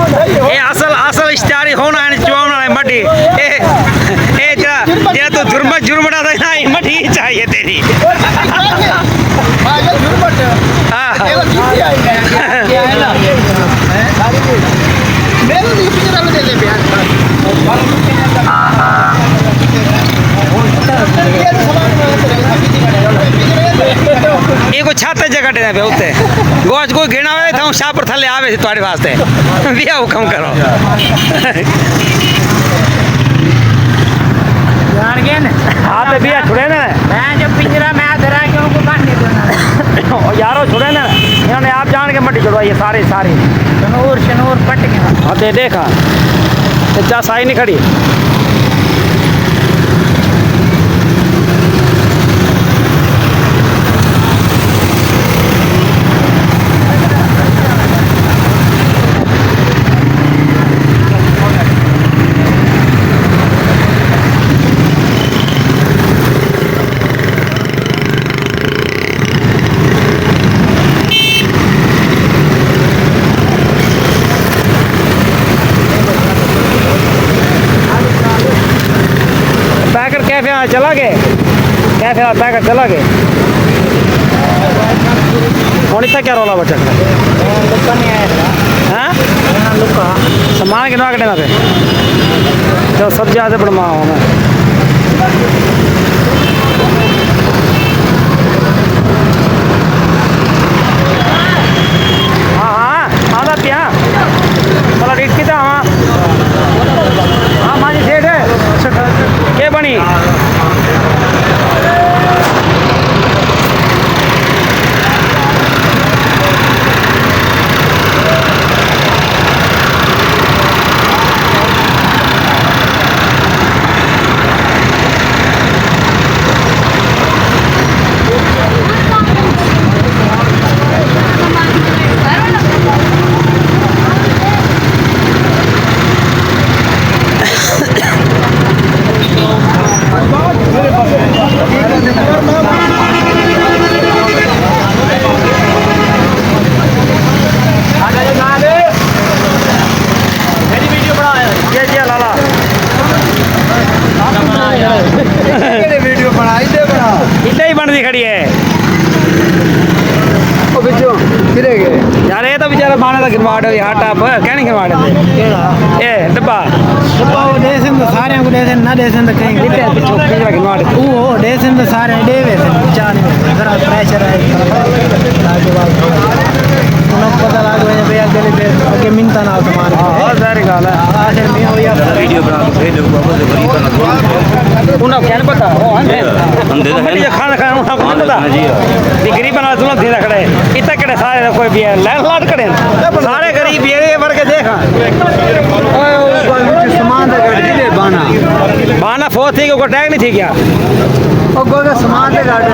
ये असल असल इश्तिहारी होना है चुवाना है मटी ए जरा तो जुर्मड़ा था ना मटी चाहिए तेरी को छाते जगह देना पे उते गोज कोई घेना हुए था शाह पर थले आवे तुम्हारे वास्ते बिया हुक्म करो जान गए ना हां पे बिया छुड़े ना मैं जब पिंजरा में धरा के उनको काट नहीं देना यारो छुड़े ना इन्होंने आप जान के मट्टी छुड़वाई सारे सारे शनूर पट गया हां दे देखा चा साई नहीं खड़ी चला गए कैफे पैकर चला गए और इतना क्या रोला बच्चा लुका नहीं आया हाँ लुका सामान के ना कटे पे तो सब ज्यादा बनवा मैं हाँ हाँ आधा क्या मतलब रेट कितना हाँ हाँ माजी सेठ है क्या बनी खड़ी है यार ये तो बेचारा माने का गिरवाड़ है हां टॉप क्या नहीं गिरवाड़ है ए डब्बा डब्बा वो देसन तो सारे को देसन ना देसन तो कहीं इतने पिछो पिछड़ा गिरवाड़ वो देसन तो सारे देवे से चार जरा प्रेशर है लागे बात उन्हें पता लग गया भैया के मिनता ना सामान हां सारी गाल है आखिर में हो या वीडियो बना दो भेज दो बाबू से बड़ी करना उन्हें क्या पता हो हम दे दे खाना खाना उन्हें को पता जी ये गरीब बना तुम दे रखड़े इतना कड़े सारे कोई भी लाल लाट कड़े सारे गरीब ये भर के देखा सामान का गाड़ी दे बाना बाना फोर्थ थी को टैग नहीं थी क्या और गोगा सामान का गाड़ी